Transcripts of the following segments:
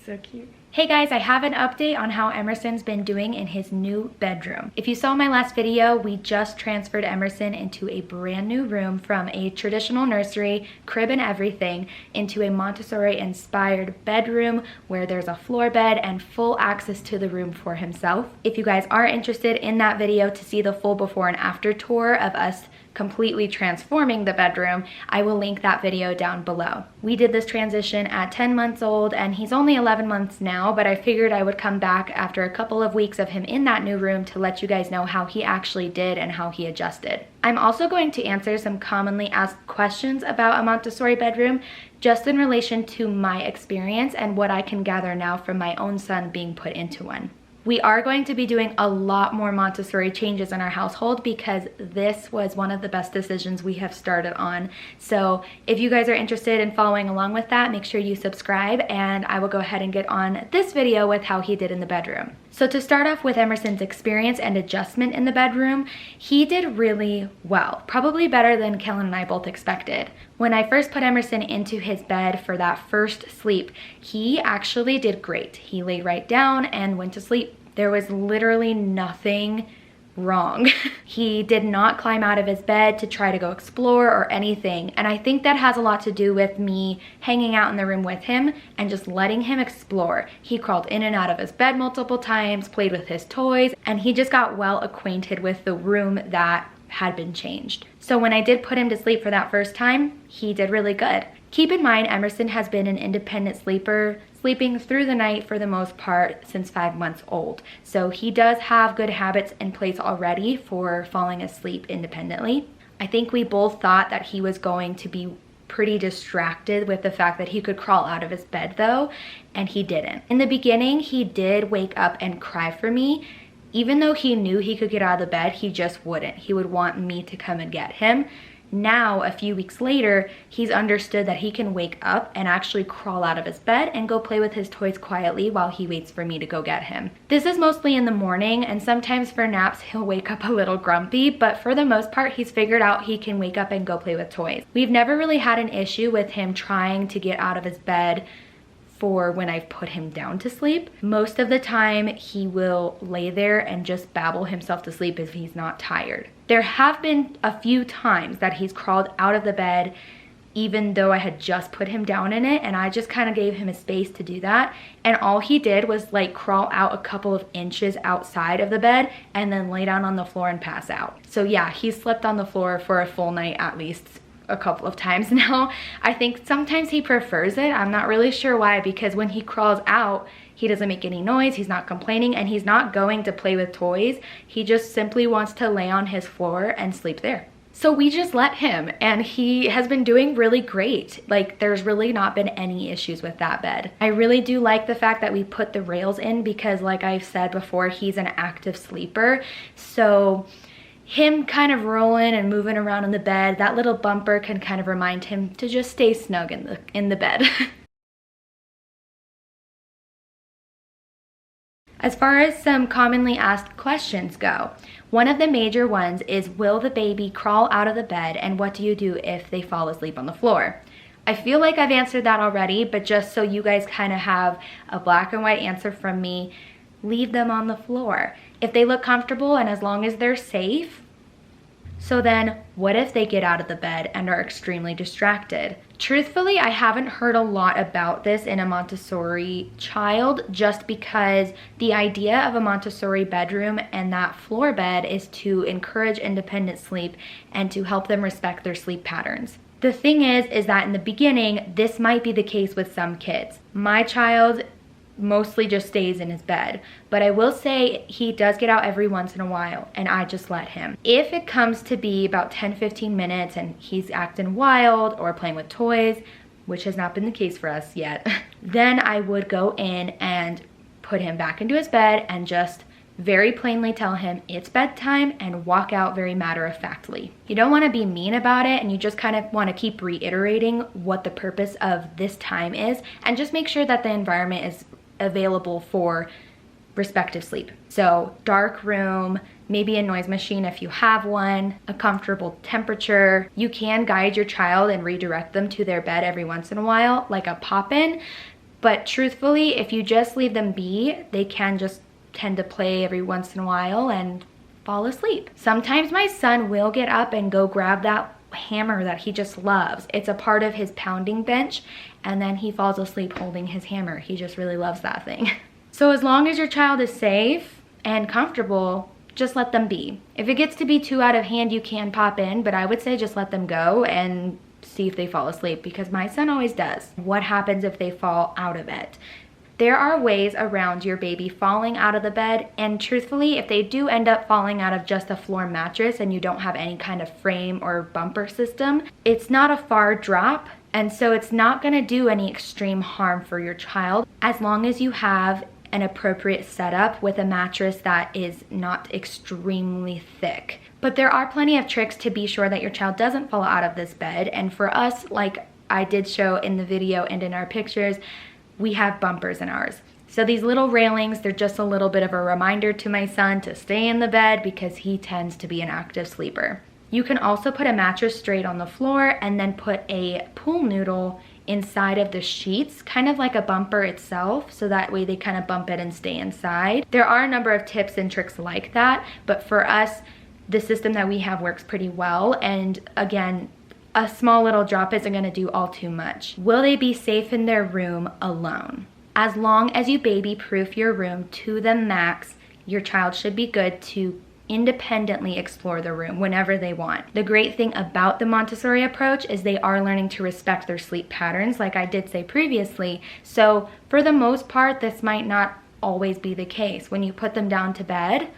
So cute. Hey guys, I have an update on how Emerson's been doing in his new bedroom. If you saw my last video, we just transferred Emerson into a brand new room from a traditional nursery, crib and everything, into a Montessori inspired bedroom where there's a floor bed and full access to the room for himself. If you guys are interested in that video to see the full before and after tour of us completely transforming the bedroom, I will link that video down below. We did this transition at 10 months old and he's only 11 months now, but I figured I would come back after a couple of weeks of him in that new room to let you guys know how he actually did and how he adjusted. I'm also going to answer some commonly asked questions about a Montessori bedroom just in relation to my experience and what I can gather now from my own son being put into one. We are going to be doing a lot more Montessori changes in our household because this was one of the best decisions we have started on. So if you guys are interested in following along with that, make sure you subscribe and I will go ahead and get on this video with how he did in the bedroom. So to start off with Emerson's experience and adjustment in the bedroom, he did really well, probably better than Kellen and I both expected. When I first put Emerson into his bed for that first sleep, he actually did great. He laid right down and went to sleep. There was literally nothing wrong. He did not climb out of his bed to try to go explore or anything. And I think that has a lot to do with me hanging out in the room with him and just letting him explore. He crawled in and out of his bed multiple times, played with his toys, and he just got well acquainted with the room that had been changed. So when I did put him to sleep for that first time, he did really good. Keep in mind, Emerson has been an independent sleeper, sleeping through the night for the most part since 5 months old. So he does have good habits in place already for falling asleep independently. I think we both thought that he was going to be pretty distracted with the fact that he could crawl out of his bed though, and he didn't. In the beginning, he did wake up and cry for me. Even though he knew he could get out of the bed, he just wouldn't. He would want me to come and get him. Now, a few weeks later, he's understood that he can wake up and actually crawl out of his bed and go play with his toys quietly while he waits for me to go get him. This is mostly in the morning, and sometimes for naps, he'll wake up a little grumpy, but for the most part, he's figured out he can wake up and go play with toys. We've never really had an issue with him trying to get out of his bed for when I've put him down to sleep. Most of the time he will lay there and just babble himself to sleep if he's not tired. There have been a few times that he's crawled out of the bed even though I had just put him down in it, and I just kind of gave him a space to do that, and all he did was like crawl out a couple of inches outside of the bed and then lay down on the floor and pass out. So yeah, he's slept on the floor for a full night at least a couple of times now. I think sometimes he prefers it. I'm not really sure why, because when he crawls out, he doesn't make any noise, he's not complaining, and he's not going to play with toys. He just simply wants to lay on his floor and sleep there. So we just let him, and he has been doing really great. Like, there's really not been any issues with that bed. I really do like the fact that we put the rails in because, like I've said before, he's an active sleeper. So him kind of rolling and moving around in the bed, that little bumper can kind of remind him to just stay snug in the bed. As far as some commonly asked questions go, one of the major ones is, will the baby crawl out of the bed, and what do you do if they fall asleep on the floor? I feel like I've answered that already, but just so you guys kind of have a black and white answer from me, leave them on the floor. If they look comfortable and as long as they're safe. So then, what if they get out of the bed and are extremely distracted? Truthfully, I haven't heard a lot about this in a Montessori child, just because the idea of a Montessori bedroom and that floor bed is to encourage independent sleep and to help them respect their sleep patterns. The thing is that in the beginning, this might be the case with some kids. My child mostly just stays in his bed, but I will say he does get out every once in a while, and I just let him. If it comes to be about 10-15 minutes and he's acting wild or playing with toys, which has not been the case for us yet, then I would go in and put him back into his bed and just very plainly tell him it's bedtime and walk out very matter-of-factly. You don't want to be mean about it, and you just kind of want to keep reiterating what the purpose of this time is, and just make sure that the environment is available for respective sleep. So dark room, maybe a noise machine if you have one, a comfortable temperature. You can guide your child and redirect them to their bed every once in a while, like a pop-in, But truthfully, if you just leave them be, they can just tend to play every once in a while and fall asleep. Sometimes my son will get up and go grab that hammer that he just loves. It's a part of his pounding bench, and then he falls asleep holding his hammer. He just really loves that thing. So as long as your child is safe and comfortable, just let them be. If it gets to be too out of hand, you can pop in, but I would say just let them go and see if they fall asleep, because my son always does. What happens if they fall out of it? There are ways around your baby falling out of the bed, and truthfully, if they do end up falling out of just a floor mattress and you don't have any kind of frame or bumper system, it's not a far drop, and so it's not gonna do any extreme harm for your child as long as you have an appropriate setup with a mattress that is not extremely thick. But there are plenty of tricks to be sure that your child doesn't fall out of this bed, and for us, like I did show in the video and in our pictures, we have bumpers in ours. So these little railings, they're just a little bit of a reminder to my son to stay in the bed because he tends to be an active sleeper. You can also put a mattress straight on the floor and then put a pool noodle inside of the sheets, kind of like a bumper itself, so that way they kind of bump it and stay inside. There are a number of tips and tricks like that, but for us, the system that we have works pretty well, and again, a small little drop isn't going to do all too much. Will they be safe in their room alone? As long as you baby-proof your room to the max, your child should be good to independently explore the room whenever they want. The great thing about the Montessori approach is they are learning to respect their sleep patterns, like I did say previously. So for the most part, this might not always be the case. When you put them down to bed,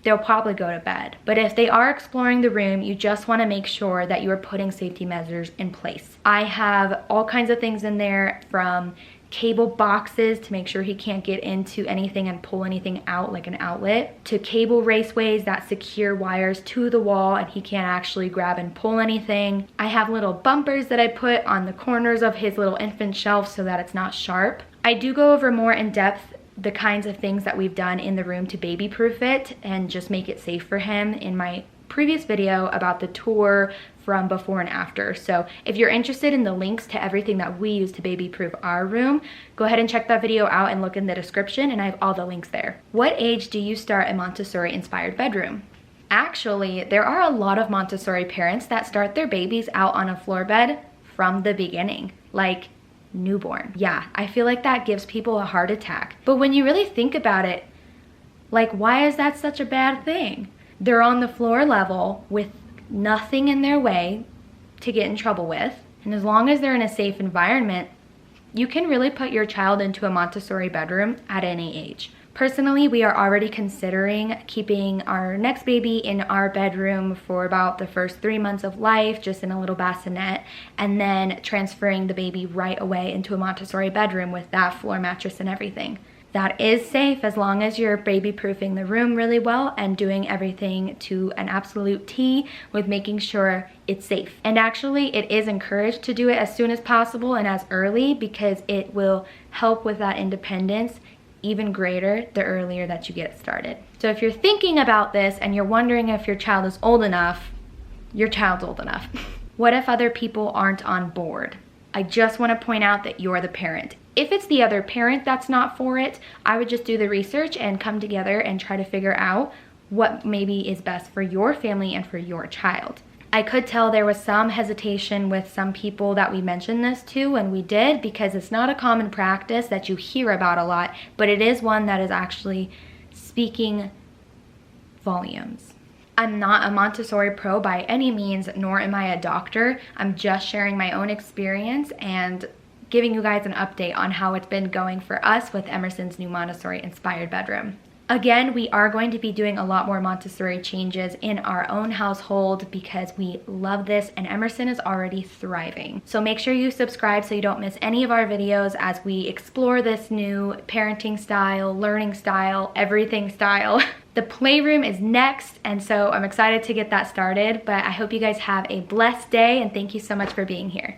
they'll probably go to bed. But if they are exploring the room, you just want to make sure that you are putting safety measures in place. I have all kinds of things in there, from cable boxes to make sure he can't get into anything and pull anything out like an outlet, to cable raceways that secure wires to the wall and he can't actually grab and pull anything. I have little bumpers that I put on the corners of his little infant shelf so that it's not sharp. I do go over more in depth the kinds of things that we've done in the room to baby proof it and just make it safe for him in my previous video about the tour from before and after. So if you're interested in the links to everything that we use to baby proof our room, go ahead and check that video out and look in the description, and I have all the links there. What age do you start a Montessori inspired bedroom? Actually, there are a lot of Montessori parents that start their babies out on a floor bed from the beginning, like newborn. Yeah, I feel like that gives people a heart attack. But when you really think about it, like, why is that such a bad thing? They're on the floor level with nothing in their way to get in trouble with, and as long as they're in a safe environment, you can really put your child into a Montessori bedroom at any age. Personally, we are already considering keeping our next baby in our bedroom for about the first 3 months of life, just in a little bassinet, and then transferring the baby right away into a Montessori bedroom with that floor mattress and everything. That is safe as long as you're baby proofing the room really well and doing everything to an absolute T with making sure it's safe. And actually, it is encouraged to do it as soon as possible and as early, because it will help with that independence even greater the earlier that you get started. So if you're thinking about this and you're wondering if your child is old enough, your child's old enough. What if other people aren't on board? I just want to point out that you're the parent. If it's the other parent that's not for it, I would just do the research and come together and try to figure out what maybe is best for your family and for your child. I could tell there was some hesitation with some people that we mentioned this to, and we did, because it's not a common practice that you hear about a lot, but it is one that is actually speaking volumes. I'm not a Montessori pro by any means, nor am I a doctor. I'm just sharing my own experience and giving you guys an update on how it's been going for us with Emerson's new Montessori inspired bedroom. Again, we are going to be doing a lot more Montessori changes in our own household because we love this, and Emerson is already thriving. So make sure you subscribe so you don't miss any of our videos as we explore this new parenting style, learning style, everything style. The playroom is next, and so I'm excited to get that started, but I hope you guys have a blessed day, and thank you so much for being here.